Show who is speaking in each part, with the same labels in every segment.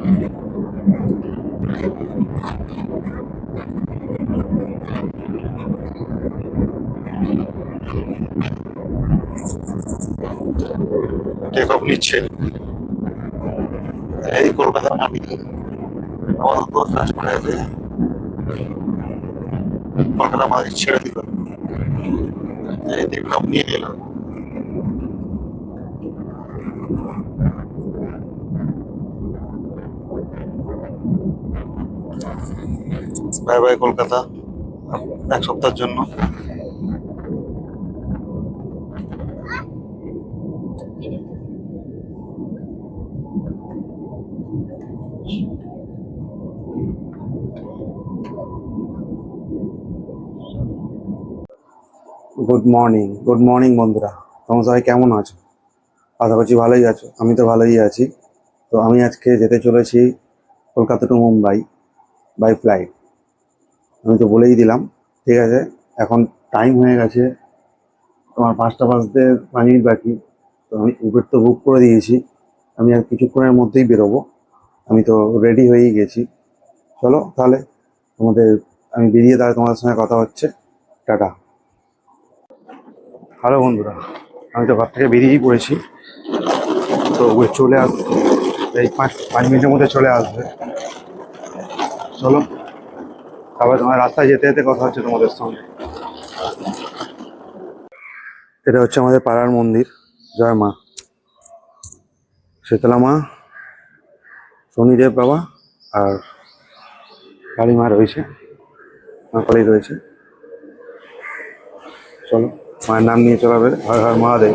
Speaker 1: Take off নিচ্ছে। এই কলকাতা মাটি আপাতত কাজ করে আছে। কলকাতা মাটি ছেড়ে দিল, এই টেক অফ নিয়ে নিল। বাই বাই কলকাতা, এক সপ্তাহের জন্য।
Speaker 2: গুড মর্নিং, গুড মর্নিং বন্ধুরা। তোমরা সবাই কেমন আছো? আশা করছি ভালোই আছো। আমি তো ভালোই আছি। তো আমি আজকে যেতে চলেছি Kolkata to Mumbai by flight. আমি তো বলেই দিলাম, ঠিক আছে। এখন টাইম হয়ে গেছে তোমার 5টা বাজতে 5 মিনিট বাকি। তো আমি উবের তো বুক করে দিয়েছি। আমি আর কিছুক্ষণের মধ্যেই বেরোবো। আমি তো রেডি হয়েই গেছি। চলো তাহলে আমি বেরিয়ে তাহলে তোমাদের সঙ্গে কথা হচ্ছে। টাটা। হ্যালো বন্ধুরা, আমি তো ঘর থেকে বেরিয়েই পড়েছি। তো উবের চলে আসবে, এই 5 মিনিটের মধ্যে চলে আসবে। চলো তারপরে তোমার রাস্তায় যেতে যেতে কথা হচ্ছে তোমাদের সঙ্গে। এটা হচ্ছে আমাদের পাড়ার মন্দির, জয় মা শীতলা মা, শনিদেব বাবা আর কালী মা রয়েছে, মা কালী রয়েছে। চলো মায়ের নাম নিয়ে চলা হবে, হর হর মহাদেব।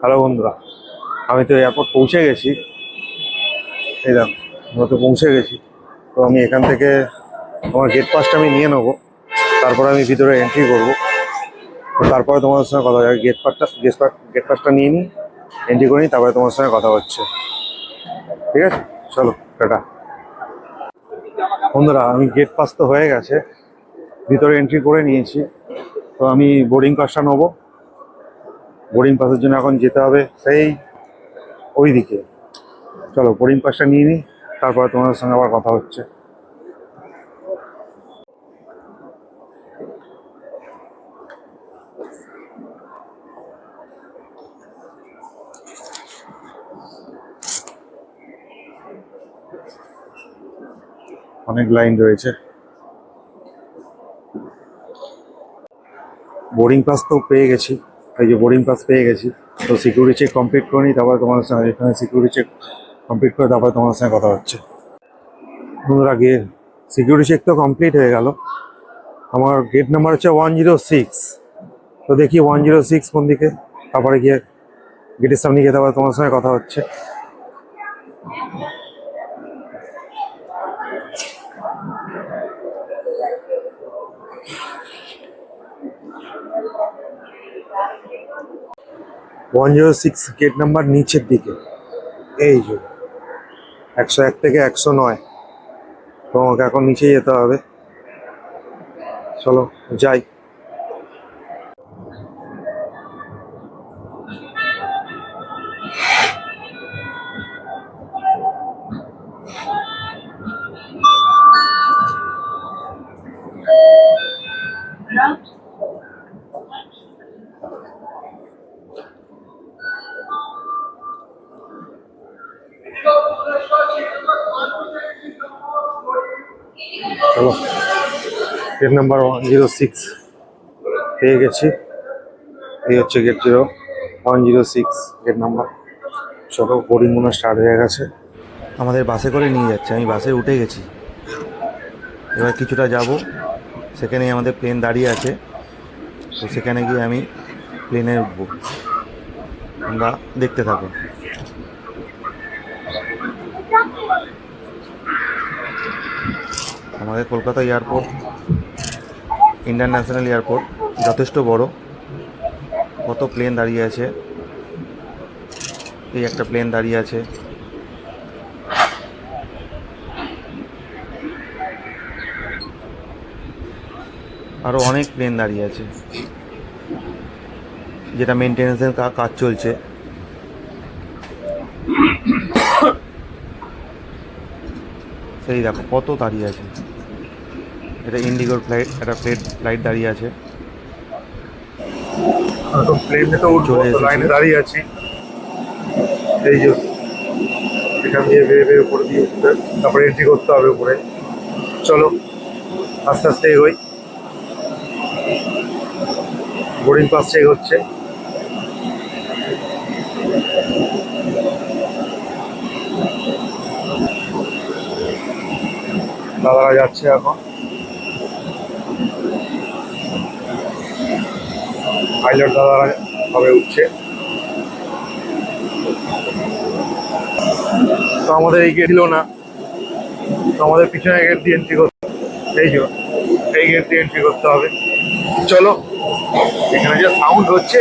Speaker 2: হ্যালো বন্ধুরা, আমি তো এয়ারপোর্ট পৌঁছে গেছি। এই দেখো, আমরা তো পৌঁছে গেছি। তো আমি এখান থেকে আমার গেট পাসটা আমি নিয়ে নেবো, তারপরে আমি ভিতরে এন্ট্রি করবো। তো তারপরে তোমাদের সঙ্গে কথা হবে। গেট পাসটা নিয়ে নিই, এন্ট্রি করে নিই, তারপরে তোমার সঙ্গে কথা হচ্ছে। ঠিক আছে, চলো টাটা। বন্ধুরা, আমি গেট পাস তো হয়ে গেছে, ভিতরে এন্ট্রি করে নিয়েছি। তো আমি বোর্ডিং পাসটা নেবো। বোর্ডিং পাসের জন্য এখন যেতে হবে সেই ওই দিকে। চলো বোর্ডিং পাসটা নিয়ে নিই, তারপরে তোমাদের সঙ্গে আবার কথা হচ্ছে। অনেক লাইন রয়েছে। বোর্ডিং পাস তো পেয়ে গেছি, এই যে বোর্ডিং পাস পেয়ে গেছি। তো সিকিউরিটি চেক কমপ্লিট করে নিই, তারপরে তোমাদের সঙ্গে এখানে সিকিউরিটি চেক কমপ্লিট করে তারপরে তোমাদের সঙ্গে কথা হচ্ছে। বন্ধুরা, সিকিউরিটি চেক তো কমপ্লিট হয়ে গেল। আমার গেট নাম্বার হচ্ছে 106। তো দেখি 106 কোন দিকে, তারপরে গিয়ে গেটের সামনে গিয়ে তারপরে তোমার সঙ্গে কথা হচ্ছে। ওয়ান 106 গেট নাম্বার নিচের দিকে, এই যে 101 থেকে 109। তোমাকে এখন নিচে যেতে হবে। চলো যাই। চলো, গেট নাম্বার 106 পেয়ে গেছি। এই হচ্ছে গেট 106 গেট নাম্বার। চলো, বোর্ডিং মনে স্টার্ট হয়ে গেছে। আমাদের বাসে করে নিয়ে যাচ্ছে, আমি বাসে উঠে গেছি। এবার কিছুটা যাব, সেখানেই আমাদের প্লেন দাঁড়িয়ে আছে। তো সেখানে গিয়ে আমি প্লেনে উঠবো, আমরা দেখতে থাকো। আমাদের কলকাতা এয়ারপোর্ট, ইন্টারন্যাশনাল এয়ারপোর্ট, যথেষ্ট বড়। কত প্লেন দাঁড়িয়ে আছে, এই একটা প্লেন দাঁড়িয়ে আছে। আরও অনেক প্লেন দাঁড়িয়ে আছে, যেটা মেনটেন্যান্সের কাজ চলছে। সেই দেখো কত দাঁড়িয়ে আছে। এটা ইন্ডিগোর ফ্লাইট, একটা ফ্লাইট দাঁড়িয়ে আছে। তো প্লেনে তো চলে এসেছি, লাইনে দাঁড়িয়ে আছি। এই যে এখান দিয়ে বেয়ে উপরে দিয়ে উঠতে, তারপরে এন্ট্রি করতে হবে উপরে। চলো আস্তে আস্তে এগোই। বোর্ডিং পাস চেক হচ্ছে। দাদারা যাচ্ছে এখন, পাইলট দাদারা সবে উঠছে। তো আমাদের এই গেট ছিল না, তো আমাদের পিছনে গেট দিয়ে এন্ট্রি করতে, এই যে এই গেট দিয়ে এন্ট্রি করতে হবে। চলো, এখানে যে সাউন্ড হচ্ছে,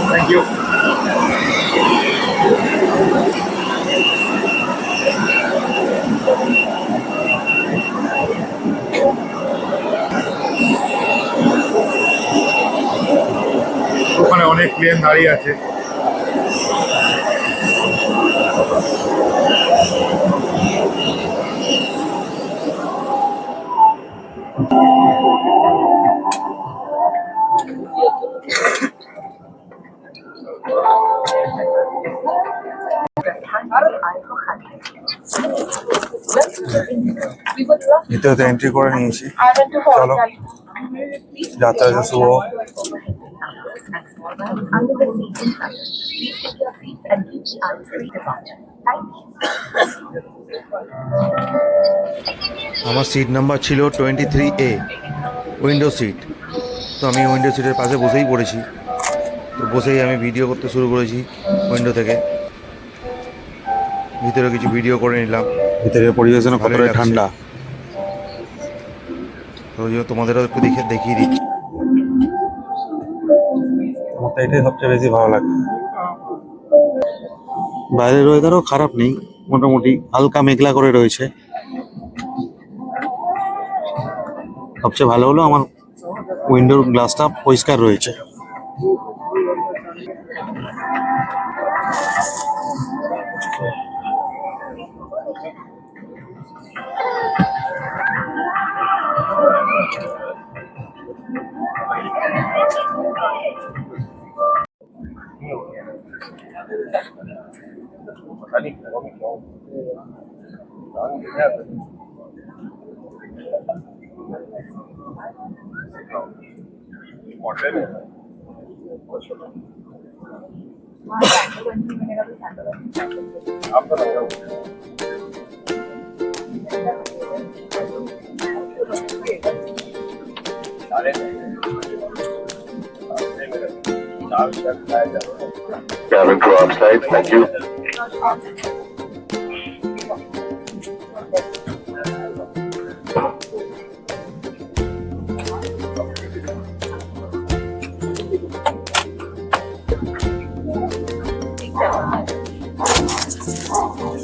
Speaker 2: থ্যাংক ইউ। ওখানে অনেক প্লেন দাঁড়িয়ে আছে। ভিতরে এন্ট্রি করে নিয়েছি। চলো, যাত্রা যে শুভ। Under the seat in front. Please take your seats and keep the eyes free departure. Thank you.
Speaker 3: আমার সিট নাম্বার ছিল 23A, উইন্ডো সিট। তো আমি উইন্ডো সিটের পাশে বসেই পড়েছি। তো বসেই আমি ভিডিও করতে শুরু করেছি উইন্ডো থেকে। ভিতরে কিছু ভিডিও করে নিলাম।
Speaker 2: ভিতরের পরিবেশ যেন
Speaker 3: ভালোই
Speaker 2: কতটা
Speaker 3: লাগছে।
Speaker 2: ঠান্ডা।
Speaker 3: তো ওই জন্য তোমাদেরও একটু দেখিয়ে দিচ্ছি।
Speaker 2: আমার তো এটাই সবচেয়ে বেশি ভালো লাগে। বাইরের ওয়েদারও খারাপ নেই, মোটামুটি হালকা মেঘলা করে রয়েছে। সবচেয়ে ভালো হলো আমার উইন্ডোর গ্লাসটা পরিষ্কার রয়েছে।
Speaker 1: Cabin crew on site, thank you.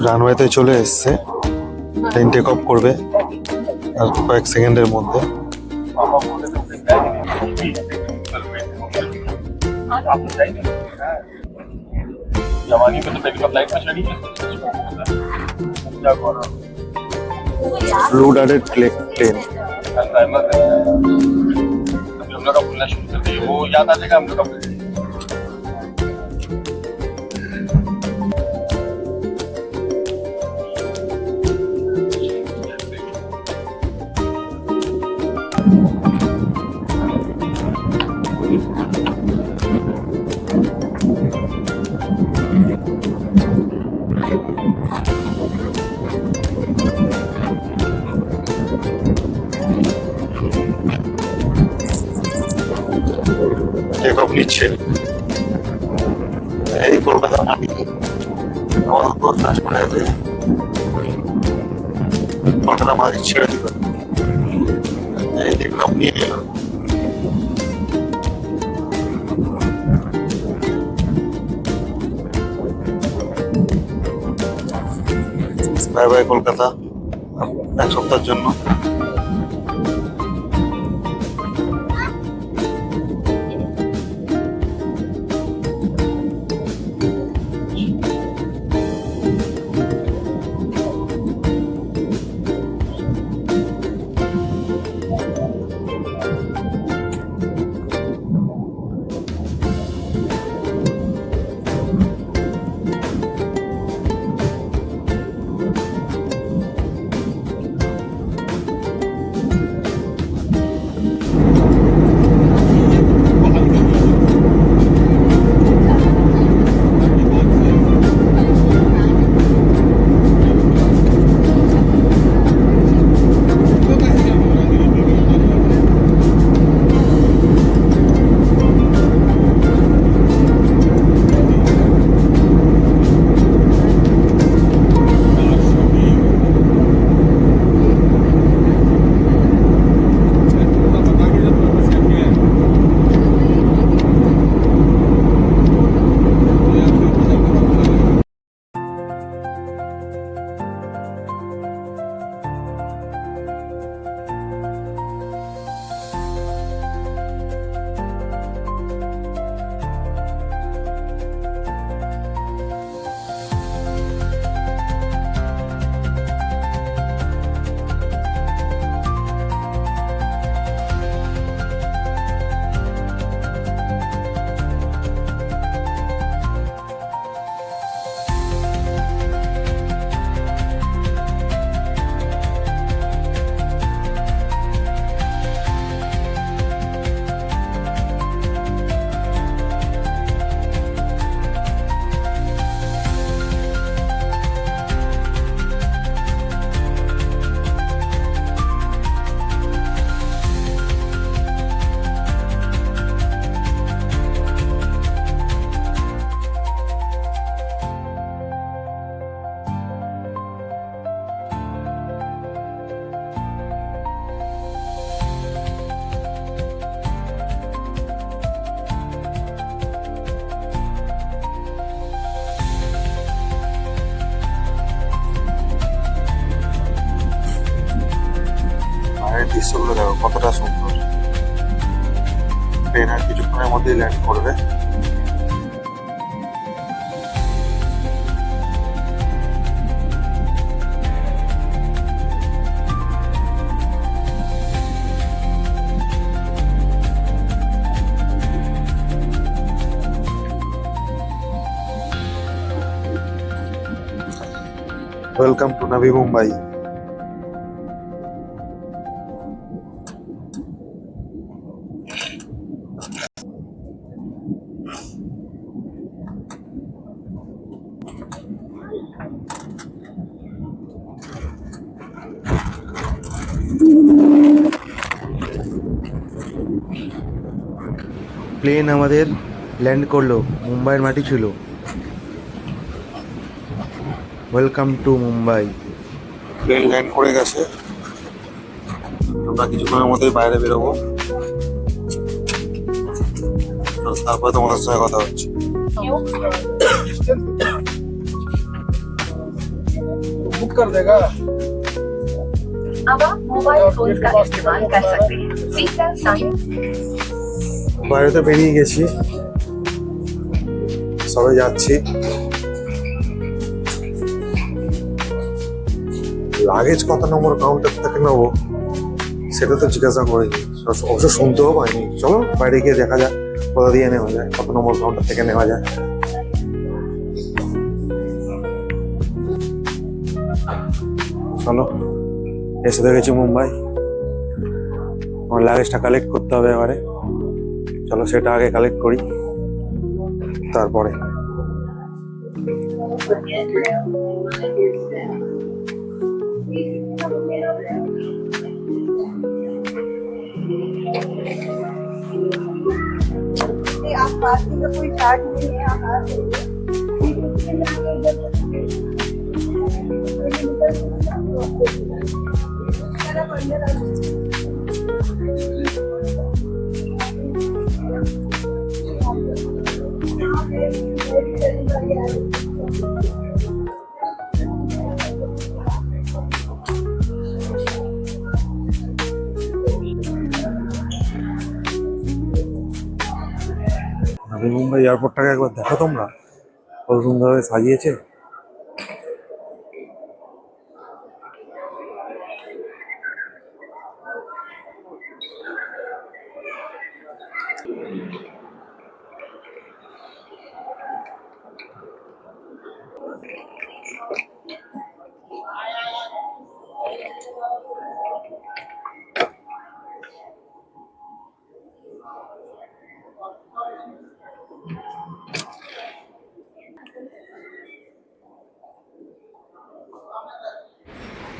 Speaker 2: রানওয়েতে চলে এসছে, প্লেন টেক অফ করবে আর কয়েক সেকেন্ডের মধ্যে।
Speaker 4: जवानी में तो पहली बार फ्लाइट में चढ़ी है क्या कौन
Speaker 2: ब्लू डार्टेड प्लेन।
Speaker 4: टाइमर अभी हम लोग का खुलना शुरू कर दिए वो याद आ जाएगा हम लोग का
Speaker 1: টেক অফ নিচ্ছে। এই কলকাতা মাটি আমাদের তো চাষ করে আছে, কলকাতা মাটি ছেড়ে দিল। এই টেক অফ নিয়ে নিল। বাই বাই কলকাতা, এক সপ্তাহের জন্য।
Speaker 2: দৃশ্যগুলো দেখো কতটা সুন্দর। ট্রেন আর কিছুক্ষণের মধ্যেই ল্যান্ড করবে। ওয়েলকাম টু নাভি মুম্বাই।
Speaker 3: প্লেন আমাদের ল্যান্ড করলো, মুম্বাইয়ের মাটি ছিল। Welcome to Mumbai.
Speaker 2: Plane land করে গেছে, আমরা কিছুক্ষণের মধ্যেই বাইরে বেরোবো। তো তারপরে তোমাদের সঙ্গে কথা হচ্ছে।
Speaker 5: बुक कर देगा।
Speaker 6: अब आप मोबाइल फोन का इस्तेमाल कर सकते हैं। सीट का साइन
Speaker 2: বাইরে তো বেরিয়ে গেছি, সবাই যাচ্ছি। লাগেজ কত নম্বর কাউন্টার থেকে নেবো সেটা তো জিজ্ঞাসা করিনি, অবশ্য শুনতেও পাইনি। চলো বাইরে গিয়ে দেখা যাক কোথা দিয়ে নেওয়া যায়, কত নম্বর কাউন্টার থেকে নেওয়া যায়। চলো, এসে দেখেছি মুম্বাই। আমার লাগেজটা কালেক্ট করতে হবে এবারে। চলো সেটা আগে কালেক্ট করি, তারপরে।
Speaker 7: आप पार्किंग का कोई चार्ज नहीं है, आप आ सकते
Speaker 2: নাভি মুম্বাই এয়ারপোর্টটাকে একবার দেখো তোমরা, কত সুন্দরভাবে সাজিয়েছে।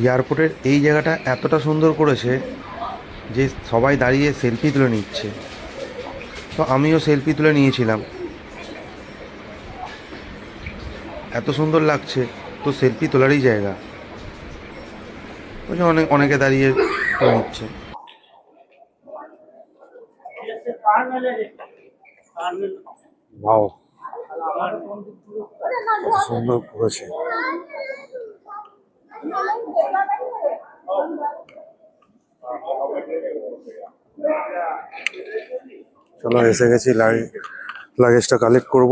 Speaker 3: এয়ারপোর্টের এই জায়গাটা এতটা সুন্দর করেছে যে সবাই দাঁড়িয়ে সেলফি তুলে নিচ্ছে। তো আমিও সেলফি তুলে নিয়েছিলাম। এত সুন্দর লাগছে, তো সেলফি তোলারই জায়গা। ওই যে অনেকে দাঁড়িয়ে তুলে নিচ্ছে।
Speaker 2: ভাও কত সুন্দর করেছে। চলো এসে গেছি, লাগেজটা কালেক্ট করব।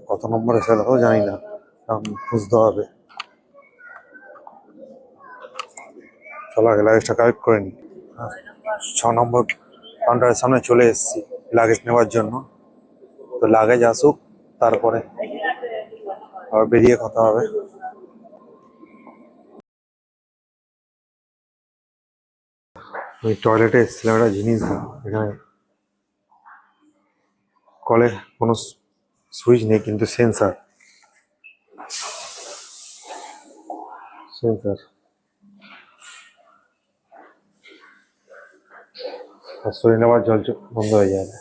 Speaker 2: কত নম্বর এসে দেখো জানি না, খুঁজতে হবে। চলো আগে লাগেজটা কালেক্ট করে নি। 6 নম্বর কাউন্টারের সামনে চলে এসেছি লাগেজ নেওয়ার জন্য। তো লাগেজ আসুক, তারপরে আবার বেরিয়ে কথা হবে। আমি টয়লেটে এসেছিলাম, একটা জিনিস এখানে কলে কোনো সুইচ নেই, কিন্তু সেন্সার সেন্সার শরীর নেওয়ার জল বন্ধ হয়ে যাবে।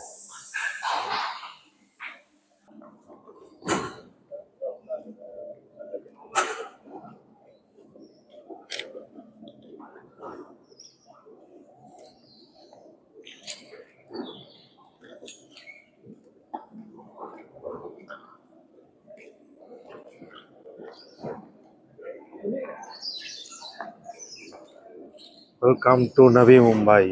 Speaker 2: ওয়েলকাম টু নবী মুম্বাই।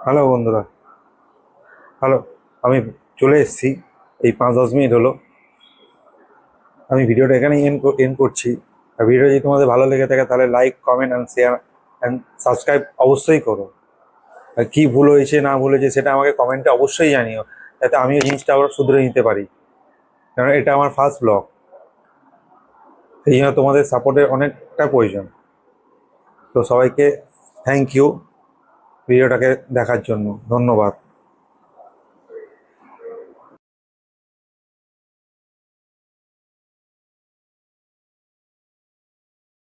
Speaker 2: হ্যালো বন্ধুরা, হ্যালো, আমি চলে এসেছি। এই 5-10 মিনিট হলো। আমি ভিডিওটা এখানেই এন্ড করছি। আর ভিডিও যদি তোমাদের ভালো লেগে থাকে তাহলে like, comment and share and subscribe অবশ্যই করো। আর কী ভুল হয়েছে না ভুল হয়েছে সেটা আমাকে কমেন্টে অবশ্যই জানিও, যাতে আমিও জিনিসটা আবার শুধরে নিতে পারি, কারণ এটা আমার ফার্স্ট ব্লগ। এই জন্য তোমাদের সাপোর্টের অনেকটা প্রয়োজন। তো সবাইকে থ্যাংক ইউ ভিডিওটাকে দেখার জন্য, ধন্যবাদ।